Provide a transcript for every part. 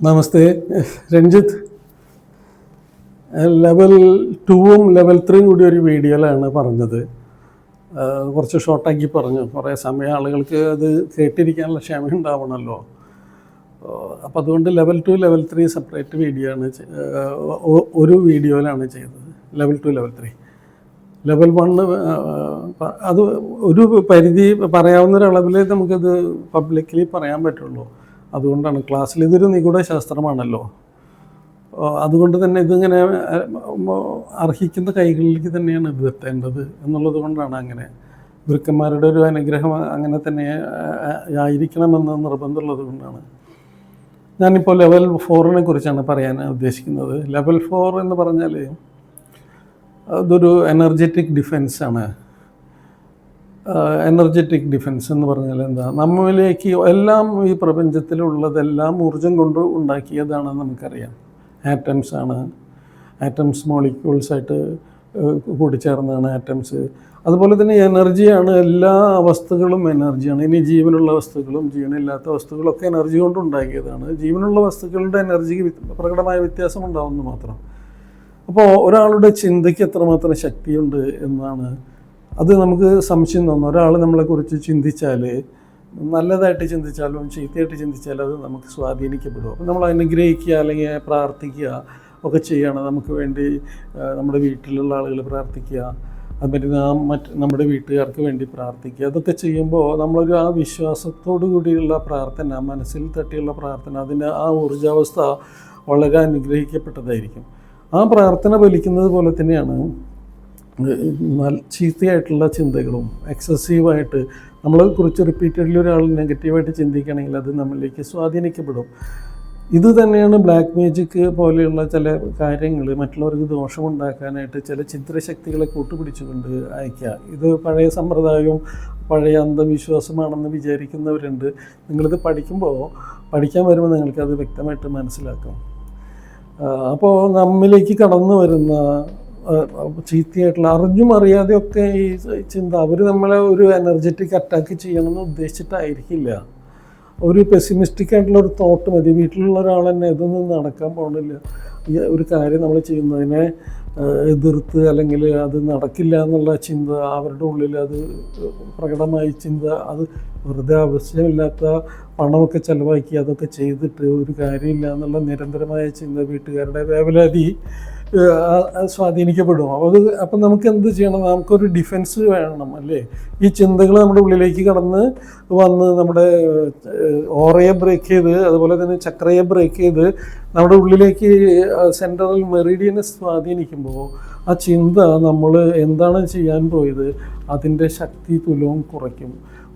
നമസ്തേ Ranjith. Level 2ഉം level 3യും കൂടി ഒരു വീഡിയോയിലാണ് പറഞ്ഞത്. കുറച്ച് ഷോർട്ടാക്കി പറഞ്ഞു. കുറേ സമയം ആളുകൾക്ക് അത് കേട്ടിരിക്കാനുള്ള ക്ഷമ ഉണ്ടാവണമല്ലോ. അപ്പോൾ അതുകൊണ്ട് ലെവൽ 2 ലെവൽ 3 സെപ്പറേറ്റ് വീഡിയോ ആണ് ഒരു വീഡിയോയിലാണ് ചെയ്തത്. ലെവൽ 2 ലെവൽ 3 ലെവൽ 1 അത് ഒരു പരിധി പറയാവുന്നൊരളവിൽ നമുക്കത് പബ്ലിക്കലി പറയാൻ പറ്റുള്ളൂ. അതുകൊണ്ടാണ് ക്ലാസ്സിൽ ഇതൊരു നിഗൂഢ ശാസ്ത്രമാണല്ലോ. അതുകൊണ്ട് തന്നെ ഇതിങ്ങനെ അർഹിക്കുന്ന കൈകളിലേക്ക് തന്നെയാണ് ഇത് എത്തേണ്ടത് എന്നുള്ളത് കൊണ്ടാണ് അങ്ങനെ. ഗുരുക്കന്മാരുടെ ഒരു അനുഗ്രഹം അങ്ങനെ തന്നെ ആയിരിക്കണമെന്ന് നിർബന്ധമുള്ളത് കൊണ്ടാണ്. ഞാനിപ്പോൾ ലെവൽ 4നെ കുറിച്ചാണ് പറയാൻ ഉദ്ദേശിക്കുന്നത്. ലെവൽ 4 എന്ന് പറഞ്ഞാൽ അതൊരു എനർജറ്റിക് ഡിഫെൻസാണ്. എനർജറ്റിക് ഡിഫെൻസ് എന്ന് പറഞ്ഞാൽ എന്താ? നമ്മളിലേക്ക് എല്ലാം, ഈ പ്രപഞ്ചത്തിലുള്ളതെല്ലാം ഊർജം കൊണ്ട് ഉണ്ടാക്കിയതാണെന്ന് നമുക്കറിയാം. ആറ്റംസ് ആണ്. ആറ്റംസ് മോളിക്യൂൾസായിട്ട് കൂടിച്ചേർന്നതാണ് ആറ്റംസ്. അതുപോലെ തന്നെ എനർജിയാണ്. എല്ലാ വസ്തുക്കളും എനർജിയാണ്. ഇനി ജീവനുള്ള വസ്തുക്കളും ജീവനില്ലാത്ത വസ്തുക്കളൊക്കെ എനർജി കൊണ്ട് ഉണ്ടാക്കിയതാണ്. ജീവനുള്ള വസ്തുക്കളുടെ എനർജിക്ക് പ്രകടമായ വ്യത്യാസം ഉണ്ടാവുമെന്ന് മാത്രം. അപ്പോൾ ഒരാളുടെ ചിന്തയ്ക്ക് എത്രമാത്രം ശക്തിയുണ്ട് എന്നാണ് അത് നമുക്ക് സംശയം തോന്നുന്നു. ഒരാൾ നമ്മളെക്കുറിച്ച് ചിന്തിച്ചാൽ, നല്ലതായിട്ട് ചിന്തിച്ചാലും ചീത്തയായിട്ട് ചിന്തിച്ചാലും അത് നമുക്ക് സ്വാധീനിക്കപ്പെടും. അപ്പോൾ നമ്മൾ അനുഗ്രഹിക്കുക അല്ലെങ്കിൽ പ്രാർത്ഥിക്കുക ഒക്കെ ചെയ്യണം. നമുക്ക് വേണ്ടി നമ്മുടെ വീട്ടിലുള്ള ആളുകൾ പ്രാർത്ഥിക്കുക, അതുമാതിരി നമ്മുടെ വീട്ടുകാർക്ക് വേണ്ടി പ്രാർത്ഥിക്കുക. അതൊക്കെ ചെയ്യുമ്പോൾ നമ്മളൊരു ആ വിശ്വാസത്തോടു കൂടിയുള്ള പ്രാർത്ഥന, മനസ്സിൽ തട്ടിയുള്ള പ്രാർത്ഥന, അതിൻ്റെ ആ ഊർജാവസ്ഥ വളരെ അനുഗ്രഹിക്കപ്പെട്ടതായിരിക്കും. ആ പ്രാർത്ഥന ഫലിക്കുന്നത് പോലെ തന്നെയാണ് ചീത്തയായിട്ടുള്ള ചിന്തകളും. എക്സസീവായിട്ട് നമ്മളെക്കുറിച്ച് റിപ്പീറ്റഡ്ലി ഒരാൾ നെഗറ്റീവായിട്ട് ചിന്തിക്കുകയാണെങ്കിൽ അത് നമ്മളിലേക്ക് സ്വാധീനിക്കപ്പെടും. ഇത് തന്നെയാണ് ബ്ലാക്ക് മാജിക് പോലെയുള്ള ചില കാര്യങ്ങൾ മറ്റുള്ളവർക്ക് ദോഷമുണ്ടാക്കാനായിട്ട് ചില ചിത്രശക്തികളെ കൂട്ടുപിടിച്ചുകൊണ്ട് അയക്കുക. ഇത് പഴയ സമ്പ്രദായവും പഴയ അന്ധവിശ്വാസമാണെന്ന് വിചാരിക്കുന്നവരുണ്ട്. നിങ്ങളിത് പഠിക്കാൻ വരുമ്പോൾ നിങ്ങൾക്കത് വ്യക്തമായിട്ട് മനസ്സിലാക്കും. അപ്പോൾ നമ്മിലേക്ക് കടന്നു വരുന്ന ചീത്തയായിട്ടുള്ള അറിഞ്ഞും അറിയാതെയൊക്കെ ഈ ചിന്ത, അവർ നമ്മളെ ഒരു എനർജറ്റിക് അറ്റാക്ക് ചെയ്യണമെന്ന് ഉദ്ദേശിച്ചിട്ടായിരിക്കില്ല. ഒരു പെസിമിസ്റ്റിക് ആയിട്ടുള്ള ഒരു തോട്ട് മതി. വീട്ടിലുള്ള ഒരാൾ തന്നെ ഇതൊന്നും നടക്കാൻ പോകണില്ല, ഈ ഒരു കാര്യം നമ്മൾ ചെയ്യുന്നതിനെ എതിർത്ത് അല്ലെങ്കിൽ അത് നടക്കില്ല എന്നുള്ള ചിന്ത അവരുടെ ഉള്ളിൽ അത് പ്രകടമായി ചിന്ത, അത് വെറുതെ ആവശ്യമില്ലാത്ത പണമൊക്കെ ചിലവാക്കി അതൊക്കെ ചെയ്തിട്ട് ഒരു കാര്യമില്ല എന്നുള്ള നിരന്തരമായ ചിന്ത, വീട്ടുകാരുടെ വേവലാതി സ്വാധീനിക്കപ്പെടും. അപ്പം നമുക്ക് എന്ത് ചെയ്യണം? നമുക്കൊരു ഡിഫെൻസ് വേണം അല്ലേ? ഈ ചിന്തകൾ നമ്മുടെ ഉള്ളിലേക്ക് കടന്ന് വന്ന് നമ്മുടെ ഓറയെ ബ്രേക്ക് ചെയ്ത്, അതുപോലെ തന്നെ ചക്രയെ ബ്രേക്ക് ചെയ്ത് നമ്മുടെ ഉള്ളിലേക്ക് സെൻട്രൽ മെറിഡിയനെ സ്വാധീനിക്കുമ്പോൾ ആ ചിന്ത നമ്മൾ എന്താണ് ചെയ്യാൻ പോയത് അതിൻ്റെ ശക്തി തുലവും കുറയ്ക്കും.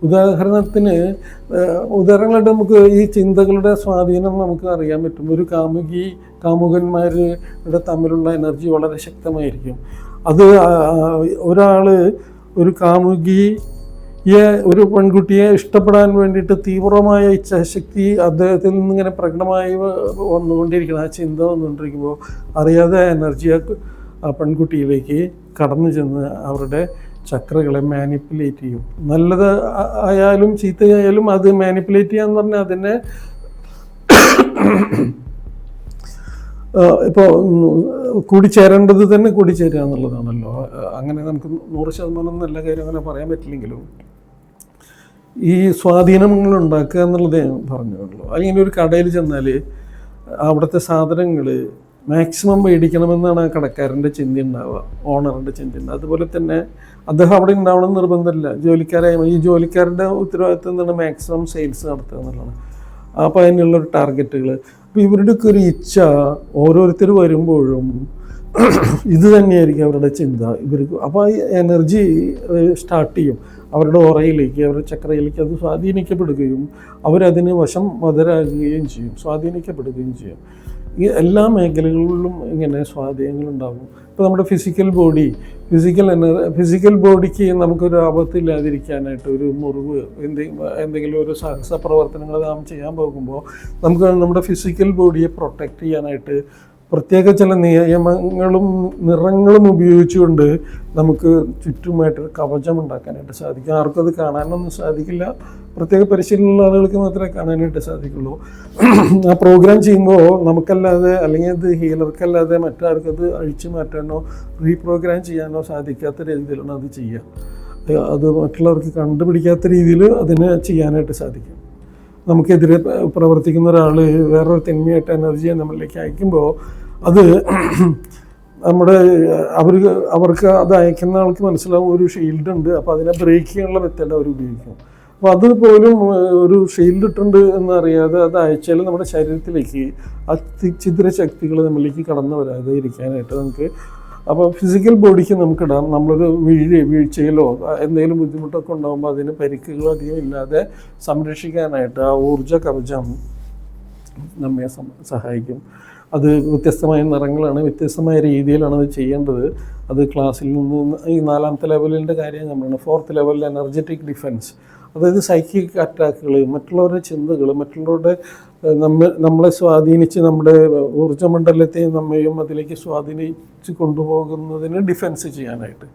ഉദാഹരണങ്ങളായിട്ട് നമുക്ക് ഈ ചിന്തകളുടെ സ്വാധീനം നമുക്ക് അറിയാൻ പറ്റും. ഒരു കാമുകന്മാരുടെ തമ്മിലുള്ള എനർജി വളരെ ശക്തമായിരിക്കും. അത് ഒരു കാമുകിയെ, ഒരു പെൺകുട്ടിയെ ഇഷ്ടപ്പെടാൻ വേണ്ടിയിട്ട് തീവ്രമായ ഇച്ഛാശക്തി അദ്ദേഹത്തിൽ നിന്നിങ്ങനെ പ്രകടമായി വന്നുകൊണ്ടിരിക്കണം. ആ ചിന്ത വന്നുകൊണ്ടിരിക്കുമ്പോൾ അറിയാതെ എനർജി ആ പെൺകുട്ടിയിലേക്ക് കടന്നു ചെന്ന് അവരുടെ ചക്രകളെ മാനിപ്പുലേറ്റ് ചെയ്യും. നല്ലത് ആയാലും ചീത്തയായാലും അത് മാനിപ്പുലേറ്റ് ചെയ്യാന്ന് പറഞ്ഞാൽ അതിനെ ഇപ്പോൾ കൂടിച്ചേരേണ്ടത് തന്നെ കൂടിച്ചേരുക എന്നുള്ളതാണല്ലോ. അങ്ങനെ നമുക്ക് 100% നല്ല കാര്യം അങ്ങനെ പറയാൻ പറ്റില്ലെങ്കിലും ഈ സ്വാധീനങ്ങൾ ഉണ്ടാക്കുക എന്നുള്ളതേ പറഞ്ഞുള്ളൂ. അല്ലെങ്കിൽ ഒരു കടയിൽ ചെന്നാൽ അവിടുത്തെ സാധനങ്ങൾ മാക്സിമം മേടിക്കണമെന്നാണ് ആ കടക്കാരൻ്റെ ചിന്ത ഉണ്ടാവുക, ഓണറിൻ്റെ ചിന്ത ഉണ്ടാവുക. അതുപോലെ തന്നെ അദ്ദേഹം അവിടെ ഉണ്ടാവണമെന്ന് നിർബന്ധമില്ല. ഈ ജോലിക്കാരുടെ ഉത്തരവാദിത്വം എന്താണ്? മാക്സിമം സെയിൽസ് നടത്തുക എന്നുള്ളതാണ്. അപ്പോൾ അതിനുള്ളൊരു ടാർഗറ്റുകൾ. അപ്പോൾ ഇവരുടെയൊക്കെ ഒരു ഇച്ഛ ഓരോരുത്തർ വരുമ്പോഴും ഇത് തന്നെയായിരിക്കും അവരുടെ ചിന്ത. ഇവർക്ക് അപ്പോൾ ഈ എനർജി സ്റ്റാർട്ട് ചെയ്യും അവരുടെ ഓറയിലേക്ക്, അവരുടെ ചക്രയിലേക്ക്. അത് സ്വാധീനിക്കപ്പെടുകയും അവരതിന് വശംവദരാകുകയും ചെയ്യും, സ്വാധീനിക്കപ്പെടുകയും ചെയ്യും. ഈ എല്ലാ മേഖലകളിലും ഇങ്ങനെ സ്വാധീനങ്ങളുണ്ടാകും. ഇപ്പോൾ നമ്മുടെ ഫിസിക്കൽ ബോഡിക്ക് നമുക്കൊരു ആപത്തില്ലാതിരിക്കാനായിട്ട്, ഒരു മുറിവ്, എന്തെങ്കിലും ഒരു സാഹസ പ്രവർത്തനങ്ങൾ നാം ചെയ്യാൻ പോകുമ്പോൾ നമുക്ക് നമ്മുടെ ഫിസിക്കൽ ബോഡിയെ പ്രൊട്ടക്റ്റ് ചെയ്യാനായിട്ട് പ്രത്യേക ചില നിയമങ്ങളും നിറങ്ങളും ഉപയോഗിച്ചുകൊണ്ട് നമുക്ക് ചുറ്റുമായിട്ടൊരു കവചം ഉണ്ടാക്കാനായിട്ട് സാധിക്കും. ആർക്കും അത് കാണാനൊന്നും സാധിക്കില്ല, പ്രത്യേക പരിശീലനമുള്ള ആളുകൾക്ക് മാത്രമേ കാണാനായിട്ട് സാധിക്കുള്ളൂ. ആ പ്രോഗ്രാം ചെയ്യുമ്പോൾ നമുക്കല്ലാതെ അല്ലെങ്കിൽ അത് ഹീലർക്കല്ലാതെ മറ്റാർക്കും അത് അഴിച്ചു മാറ്റാനോ റീപ്രോഗ്രാം ചെയ്യാനോ സാധിക്കാത്ത രീതിയിലാണ് അത് ചെയ്യുക. അത് മറ്റുള്ളവർക്ക് കണ്ടുപിടിക്കാത്ത രീതിയിൽ അതിനെ ചെയ്യാനായിട്ട് സാധിക്കും. നമുക്കെതിരെ പ്രവർത്തിക്കുന്ന ഒരാൾ വേറൊരു തിന്മയായിട്ട് എനർജിയെ നമ്മളിലേക്ക് അയക്കുമ്പോൾ അത് നമ്മുടെ അവർക്ക് അത് അയക്കുന്ന ആൾക്ക് മനസ്സിലാവും ഒരു ഷീൽഡ് ഉണ്ട്, അപ്പോൾ അതിനെ ബ്രേക്ക് ചെയ്യാനുള്ള മെത്തേഡ് അവർ ഉപയോഗിക്കും. അപ്പോൾ അതുപോലും ഒരു ഷീൽഡ് ഇട്ടുണ്ട് എന്നറിയാതെ അത് അയച്ചാൽ നമ്മുടെ ശരീരത്തിലേക്ക് ഛിദ്രശക്തികൾ നമ്മളിലേക്ക് കടന്നു വരാതെ ഇരിക്കാനായിട്ട് നമുക്ക്, അപ്പോൾ ഫിസിക്കൽ ബോഡിക്ക് നമുക്കിടാം. നമ്മളൊരു വീഴ്ചയിലോ എന്തെങ്കിലും ബുദ്ധിമുട്ടൊക്കെ ഉണ്ടാകുമ്പോൾ അതിന് പരിക്കുകളോ അധികം ഇല്ലാതെ സംരക്ഷിക്കാനായിട്ട് ആ ഊർജ്ജ കവചം നമ്മെ സഹായിക്കും. അത് വ്യത്യസ്തമായ നിറങ്ങളാണ്, വ്യത്യസ്തമായ രീതിയിലാണ് അത് ചെയ്യേണ്ടത്. അത് ക്ലാസ്സിൽ നിന്ന് ഈ 4ാമത്തെ ലെവലിൻ്റെ കാര്യം നമ്മളാണ്. 4th ലെവലിൽ എനർജറ്റിക് ഡിഫെൻസ്, അതായത് സൈക്കിക് അറ്റാക്കുകൾ, മറ്റുള്ളവരുടെ ചിന്തകൾ, മറ്റുള്ളവരുടെ നമ്മളെ സ്വാധീനിച്ച് നമ്മുടെ ഊർജ്ജമണ്ഡലത്തെയും നമ്മയും അതിലേക്ക് സ്വാധീനിച്ച് കൊണ്ടുപോകുന്നതിന് ഡിഫെൻസ് ചെയ്യാനായിട്ട്.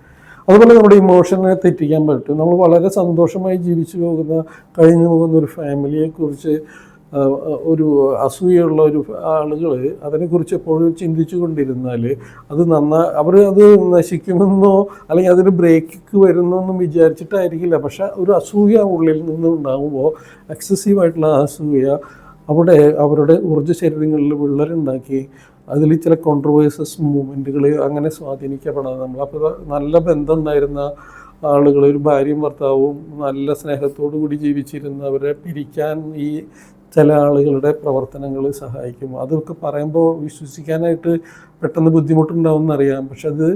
അതുപോലെ നമ്മുടെ ഇമോഷനെ തെറ്റിക്കാൻ പറ്റും. നമ്മൾ വളരെ സന്തോഷമായി ജീവിച്ചു കഴിഞ്ഞു പോകുന്ന ഒരു ഫാമിലിയെക്കുറിച്ച് ഒരു അസൂയുള്ള ഒരു ആളുകൾ അതിനെക്കുറിച്ച് എപ്പോഴും ചിന്തിച്ചു കൊണ്ടിരുന്നാൽ അവർ അത് നശിക്കുമെന്നോ അല്ലെങ്കിൽ അതിന് ബ്രേക്ക് വരുന്നൊന്നും വിചാരിച്ചിട്ടായിരിക്കില്ല. പക്ഷെ ഒരു അസൂയ ഉള്ളിൽ നിന്ന് ഉണ്ടാകുമ്പോൾ എക്സസീവായിട്ടുള്ള അസൂയ അവരുടെ ഊർജ്ജ ശരീരങ്ങളിൽ വിള്ളലുണ്ടാക്കി അതിൽ ചില കോൺട്രവേഴ്സസ് മൂവ്മെൻറ്റുകൾ അങ്ങനെ സ്വാധീനിക്കപ്പെടാതെ അപ്പോൾ നല്ല ബന്ധം ഉണ്ടായിരുന്ന ആളുകൾ, ഒരു ഭാര്യയും ഭർത്താവും നല്ല സ്നേഹത്തോടു കൂടി ജീവിച്ചിരുന്നവരെ പിരിക്കാൻ ഈ ചില ആളുകളുടെ പ്രവർത്തനങ്ങൾ സഹായിക്കും. അതൊക്കെ പറയുമ്പോൾ വിശ്വസിക്കാനായിട്ട് പെട്ടെന്ന് ബുദ്ധിമുട്ടുണ്ടാവുമെന്നറിയാം. പക്ഷെ അത്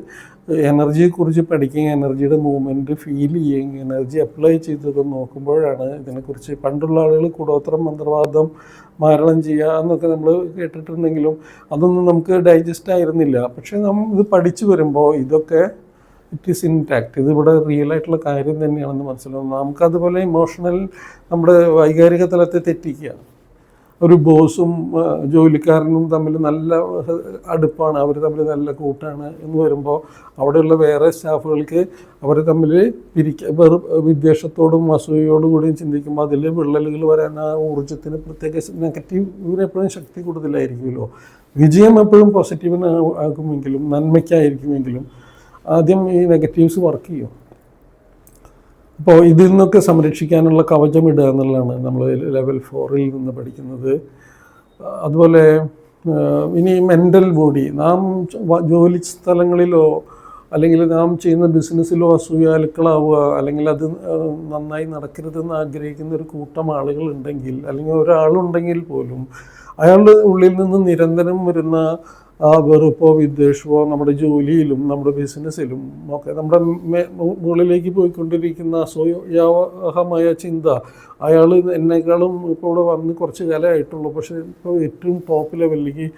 എനർജിയെക്കുറിച്ച് പഠിക്കുകയും എനർജിയുടെ മൂവ്മെൻറ്റ് ഫീൽ ചെയ്യുകയും എനർജി അപ്ലൈ ചെയ്തൊക്കെ നോക്കുമ്പോഴാണ് ഇതിനെക്കുറിച്ച് പണ്ടുള്ള ആളുകൾ കൂടോത്രം, മന്ത്രവാദം, മാരണം ചെയ്യുക എന്നൊക്കെ നമ്മൾ കേട്ടിട്ടുണ്ടെങ്കിലും അതൊന്നും നമുക്ക് ഡൈജസ്റ്റ് ആയിരുന്നില്ല. പക്ഷേ ഇത് പഠിച്ചു വരുമ്പോൾ ഇതൊക്കെ ഇറ്റ് ഈസ് ഇൻടാക്ട്, ഇതിവിടെ റിയലായിട്ടുള്ള കാര്യം തന്നെയാണെന്ന് മനസ്സിലാവും. നമുക്കതുപോലെ ഇമോഷണൽ നമ്മുടെ വൈകാരിക തലത്തെ തെറ്റിക്കുക. ഒരു ബോസും ജോലിക്കാരനും തമ്മിൽ നല്ല അടുപ്പാണ്, അവർ തമ്മിൽ നല്ല കൂട്ടാണ് എന്ന് വരുമ്പോൾ അവിടെയുള്ള വേറെ സ്റ്റാഫുകൾക്ക് അവർ തമ്മിൽ വിദ്വേഷത്തോടും അസൂയയോടും കൂടിയും ചിന്തിക്കുമ്പോൾ അതിൽ വിള്ളലുകൾ വരാൻ ആ ഊർജ്ജത്തിന് പ്രത്യേക നെഗറ്റീവിനെപ്പോഴും ശക്തി കൂടുതലായിരിക്കുമല്ലോ. വിജയം എപ്പോഴും പോസിറ്റീവിന് ആകുമെങ്കിലും നന്മയ്ക്കായിരിക്കുമെങ്കിലും ആദ്യം ഈ നെഗറ്റീവ്സ് വർക്ക് ചെയ്യും. അപ്പോൾ ഇതിൽ നിന്നൊക്കെ സംരക്ഷിക്കാനുള്ള കവചം ഇടുക എന്നുള്ളതാണ് നമ്മൾ ലെവൽ 4ൽ നിന്ന് പഠിക്കുന്നത്. അതുപോലെ ഇനി മെൻ്റൽ ബോഡി, നാം ജോലി സ്ഥലങ്ങളിലോ അല്ലെങ്കിൽ നാം ചെയ്യുന്ന ബിസിനസ്സിലോ അസൂയാലുക്കളാവുക അല്ലെങ്കിൽ അത് നന്നായി നടക്കരുതെന്ന് ആഗ്രഹിക്കുന്ന ഒരു കൂട്ടം ആളുകളുണ്ടെങ്കിൽ അല്ലെങ്കിൽ ഒരാളുണ്ടെങ്കിൽ പോലും അയാളുടെ ഉള്ളിൽ നിന്ന് നിരന്തരം വരുന്ന ആ വെറുപ്പോ വിദ്വേഷമോ നമ്മുടെ ജോലിയിലും നമ്മുടെ ബിസിനസ്സിലും ഒക്കെ നമ്മുടെ മുകളിലേക്ക് പോയിക്കൊണ്ടിരിക്കുന്ന അസൂയാവഹമായ ചിന്ത, അയാൾ എന്നെക്കാളും ഇപ്പോൾ ഇവിടെ വന്ന് കുറച്ച് കാലമായിട്ടുള്ളൂ, പക്ഷേ ഇപ്പോൾ ഏറ്റവും ടോപ്പ് ലെവലിലേക്ക്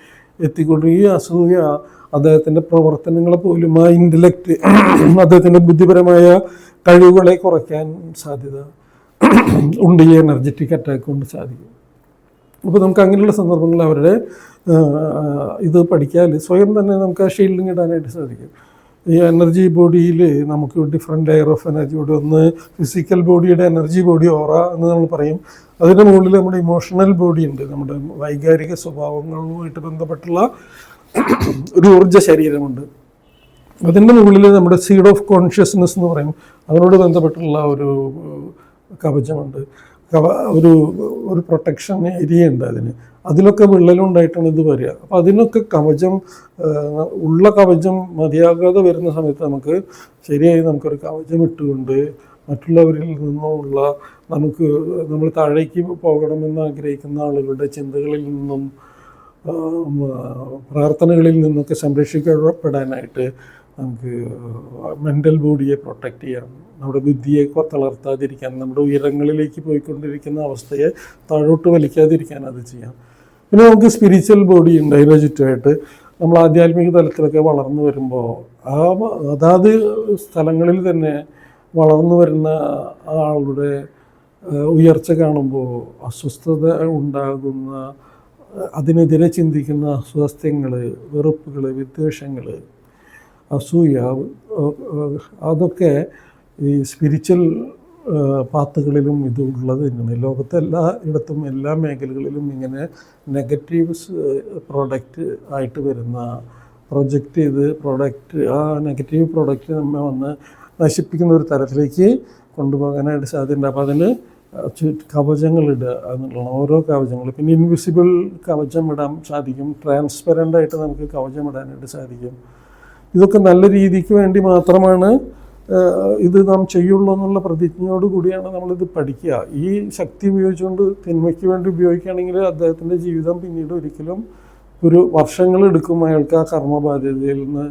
എത്തിക്കൊണ്ടിരിക്കും. ഈ അസൂയ അദ്ദേഹത്തിൻ്റെ പ്രവർത്തനങ്ങളെ പോലും ആ ഇൻ്റലക്റ്റ്, അദ്ദേഹത്തിൻ്റെ ബുദ്ധിപരമായ കഴിവുകളെ കുറയ്ക്കാൻ സാധ്യത ഉണ്ട്. ഈ എനർജറ്റിക് അറ്റാക്ക് കൊണ്ട് സാധിക്കും. അപ്പോൾ നമുക്ക് അങ്ങനെയുള്ള സന്ദർഭങ്ങളിൽ അവരുടെ ഇത് പഠിക്കാൽ സ്വയം തന്നെ നമുക്ക് ആ ഷീൽഡിങ് ഇടാനായിട്ട് സാധിക്കും. ഈ എനർജി ബോഡിയിൽ നമുക്ക് different layer of energy body, ഒന്ന് ഫിസിക്കൽ ബോഡിയുടെ എനർജി ബോഡി ഓറ എന്ന് നമ്മൾ പറയും. അതിൻ്റെ മുകളിൽ നമ്മുടെ ഇമോഷണൽ ബോഡി ഉണ്ട്, നമ്മുടെ വൈകാരിക സ്വഭാവങ്ങളുമായിട്ട് ബന്ധപ്പെട്ടുള്ള ഒരു ഊർജ്ജ ശരീരമുണ്ട്. അതിൻ്റെ മുകളിൽ നമ്മുടെ സീഡ് ഓഫ് കോൺഷ്യസ്നെസ് എന്ന് പറയും, അതിനോട് ബന്ധപ്പെട്ടുള്ള ഒരു കവചമുണ്ട്, ഒരു പ്രൊട്ടക്ഷൻ ഏരിയ ഉണ്ട് അതിലൊക്കെ വിള്ളലുണ്ടായിട്ടാണ് ഇത് വരിക. അപ്പോൾ അതിനൊക്കെ ഉള്ള കവചം മതിയാകാതെ വരുന്ന സമയത്ത് നമുക്കൊരു കവചം ഇട്ടുകൊണ്ട് മറ്റുള്ളവരിൽ നിന്നുള്ള നമ്മൾ താഴേക്ക് പോകണമെന്ന് ആഗ്രഹിക്കുന്ന ആളുകളുടെ ചിന്തകളിൽ നിന്നും പ്രാർത്ഥനകളിൽ നിന്നൊക്കെ സംരക്ഷിക്കപ്പെടാനായിട്ട് നമുക്ക് മെൻ്റൽ ബോഡിയെ പ്രൊട്ടക്റ്റ് ചെയ്യാം, നമ്മുടെ ബുദ്ധിയെ തളർത്താതിരിക്കാൻ, നമ്മുടെ ഉയരങ്ങളിലേക്ക് പോയിക്കൊണ്ടിരിക്കുന്ന അവസ്ഥയെ താഴോട്ട് വലിക്കാതിരിക്കാൻ അത് ചെയ്യാം. പിന്നെ നമുക്ക് സ്പിരിച്വൽ ബോഡി ഉണ്ട്, അതിന് ചുറ്റുമായിട്ട് നമ്മൾ ആധ്യാത്മിക തലത്തിലൊക്കെ വളർന്നു വരുമ്പോൾ അതാത് സ്ഥലങ്ങളിൽ തന്നെ വളർന്നു വരുന്ന ആളുടെ ഉയർച്ച കാണുമ്പോൾ അസ്വസ്ഥത ഉണ്ടാകുന്ന അതിനെതിരെ ചിന്തിക്കുന്ന അസ്വാസ്ഥ്യങ്ങൾ, വെറുപ്പുകൾ, വിദ്വേഷങ്ങൾ, അസൂയ, അതൊക്കെ ഈ സ്പിരിച്വൽ പാത്തുകളിലും ഇതുള്ളത് തന്നെയാണ്. ലോകത്തെ ഇടത്തും എല്ലാ മേഖലകളിലും ഇങ്ങനെ നെഗറ്റീവ്സ് പ്രോഡക്റ്റ് ആയിട്ട് വരുന്ന പ്രൊജക്റ്റ് ചെയ്ത് ആ നെഗറ്റീവ് പ്രോഡക്റ്റ് നമ്മെ വന്ന് നശിപ്പിക്കുന്ന ഒരു തരത്തിലേക്ക് കൊണ്ടുപോകാനായിട്ട് സാധ്യതയുണ്ട്. അപ്പോൾ അതിന് കവചങ്ങളിടുക എന്നുള്ളതാണ്, ഓരോ കവചങ്ങൾ. പിന്നെ ഇൻവിസിബിൾ കവചം ഇടാൻ സാധിക്കും, ട്രാൻസ്പെറൻ്റായിട്ട് നമുക്ക് കവചം ഇടാനായിട്ട് സാധിക്കും. ഇതൊക്കെ നല്ല രീതിക്ക് വേണ്ടി മാത്രമാണ് ഇത് നാം ചെയ്യുള്ളൂ എന്നുള്ള പ്രതിജ്ഞയോട് കൂടിയാണ് നമ്മളിത് പഠിക്കുക. ഈ ശക്തി ഉപയോഗിച്ചുകൊണ്ട് തിന്മയ്ക്ക് വേണ്ടി ഉപയോഗിക്കുകയാണെങ്കിൽ അദ്ദേഹത്തിൻ്റെ ജീവിതം പിന്നീട് ഒരിക്കലും ഒരു വർഷങ്ങളെടുക്കും അയാൾക്ക് ആ കർമ്മബാധ്യതയിൽ നിന്ന്.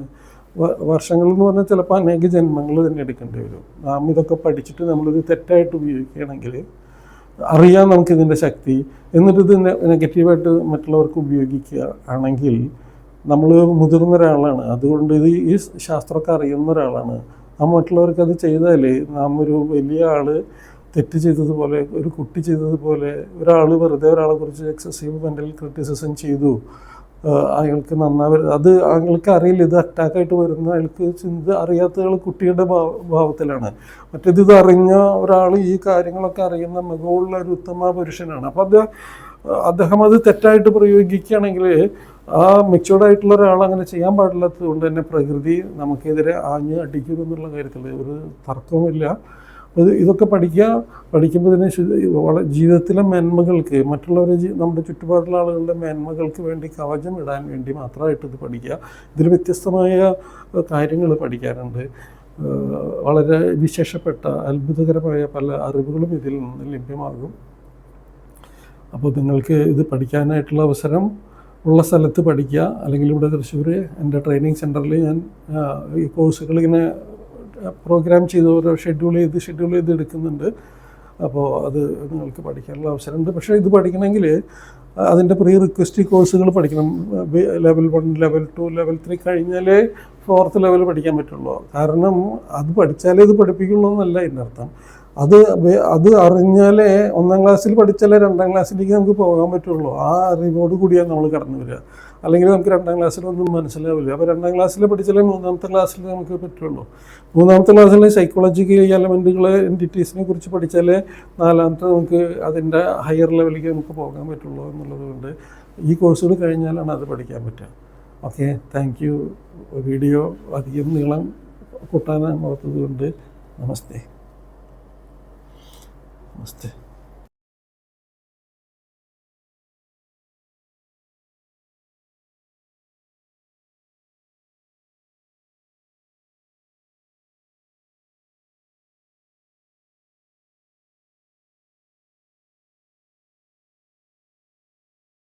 വർഷങ്ങളെന്ന് പറഞ്ഞാൽ ചിലപ്പോൾ അനേക ജന്മങ്ങൾ തന്നെ എടുക്കേണ്ടി വരും. നാം ഇതൊക്കെ പഠിച്ചിട്ട് നമ്മളിത് തെറ്റായിട്ട് ഉപയോഗിക്കുകയാണെങ്കിൽ അറിയാം നമുക്കിതിൻ്റെ ശക്തി, എന്നിട്ടിത് നെഗറ്റീവായിട്ട് മറ്റുള്ളവർക്ക് ഉപയോഗിക്കുക ആണെങ്കിൽ നമ്മൾ മുതിർന്ന ഒരാളാണ്. അതുകൊണ്ട് ഇത് ഈ ശാസ്ത്രമൊക്കെ അറിയുന്ന ഒരാളാണ്. ആ മറ്റുള്ളവർക്ക് അത് ചെയ്താൽ നാം ഒരു വലിയ ആൾ തെറ്റ് ചെയ്തതുപോലെ, ഒരു കുട്ടി ചെയ്തതുപോലെ, ഒരാൾ വെറുതെ ഒരാളെ കുറിച്ച് എക്സസീവ് മെൻ്റൽ ക്രിറ്റിസിസം ചെയ്തു, അയാൾക്ക് അത് അയാൾക്ക് അറിയില്ല, ഇത് അറ്റാക്കായിട്ട് വരുന്ന അയാൾക്ക് അറിയാത്ത കുട്ടിയുടെ ഭാവത്തിലാണ്. മറ്റേത് ഇത് അറിഞ്ഞ ഒരാൾ, ഈ കാര്യങ്ങളൊക്കെ അറിയുന്ന മികവുള്ള ഒരു ഉത്തമ പുരുഷനാണ്. അപ്പോൾ അദ്ദേഹം അത് തെറ്റായിട്ട് പ്രയോഗിക്കുകയാണെങ്കിൽ ആ മെച്യൂർഡായിട്ടുള്ള ഒരാൾ അങ്ങനെ ചെയ്യാൻ പാടില്ലാത്തത് കൊണ്ട് തന്നെ പ്രകൃതി നമുക്കെതിരെ ആഞ്ഞ് അടിക്കും എന്നുള്ള കാര്യത്തിൽ ഒരു തർക്കവുമില്ല. ഇതൊക്കെ പഠിക്കുമ്പോൾ ഇതിനെ ജീവിതത്തിലെ മേന്മകൾക്ക്, മറ്റുള്ളവരെ നമ്മുടെ ചുറ്റുപാടുള്ള ആളുകളുടെ മേന്മകൾക്ക് വേണ്ടി കവചം ഇടാൻ വേണ്ടി മാത്രമായിട്ട് ഇത് പഠിക്കുക. ഇതിൽ വ്യത്യസ്തമായ കാര്യങ്ങൾ പഠിക്കാറുണ്ട്. വളരെ വിശേഷപ്പെട്ട അത്ഭുതകരമായ പല അറിവുകളും ഇതിൽ നിന്ന് ലഭ്യമാകും. അപ്പോൾ നിങ്ങൾക്ക് ഇത് പഠിക്കാനായിട്ടുള്ള അവസരം ഉള്ള സ്ഥലത്ത് പഠിക്കുക. അല്ലെങ്കിൽ ഇവിടെ തൃശ്ശൂർ എൻ്റെ ട്രെയിനിങ് സെൻറ്ററിൽ ഞാൻ ഈ കോഴ്സുകളിങ്ങനെ പ്രോഗ്രാം ചെയ്ത് ഓരോ ഷെഡ്യൂൾ ചെയ്ത് എടുക്കുന്നുണ്ട്. അപ്പോൾ അത് നിങ്ങൾക്ക് പഠിക്കാനുള്ള അവസരമുണ്ട്. പക്ഷേ ഇത് പഠിക്കണമെങ്കിൽ അതിൻ്റെ പ്രീ റിക്വസ്റ്റ് കോഴ്സുകൾ പഠിക്കണം. ലെവൽ 1, ലെവൽ 2, ലെവൽ 3 കഴിഞ്ഞാലേ 4th ലെവൽ പഠിക്കാൻ പറ്റുള്ളൂ. കാരണം അത് പഠിച്ചാലേ ഇത് പഠിപ്പിക്കുള്ളൂ എന്നല്ല ഇതിനർത്ഥം. അത് അറിഞ്ഞാലേ 1ാം ക്ലാസ്സിൽ പഠിച്ചാലേ 2ാം ക്ലാസ്സിലേക്ക് നമുക്ക് പോകാൻ പറ്റുള്ളൂ. ആ അറിവോട് കൂടിയാണ് നമ്മൾ കടന്നു വരിക. അല്ലെങ്കിൽ നമുക്ക് 2ാം ക്ലാസ്സിലൊന്നും മനസ്സിലാവില്ല. അപ്പോൾ 2ാം ക്ലാസ്സിൽ പഠിച്ചാലേ 3ാമത്തെ ക്ലാസ്സിൽ നമുക്ക് പറ്റുള്ളൂ. 3ാമത്തെ ക്ലാസ്സിൽ സൈക്കോളജിക്കൽ എലമെൻറ്റുകൾ, എൻറ്റിറ്റീസിനെ കുറിച്ച് പഠിച്ചാലേ 4ാമത്തെ നമുക്ക് അതിൻ്റെ ഹയർ ലെവലിലേക്ക് നമുക്ക് പോകാൻ പറ്റുള്ളൂ എന്നുള്ളത് കൊണ്ട് ഈ കോഴ്സുകൾ കഴിഞ്ഞാലാണ് അത് പഠിക്കാൻ പറ്റുക. Okay, thank you. വീഡിയോ അധികം നീളം കൂട്ടാനാകാത്തത് കൊണ്ട് നമസ്തേ.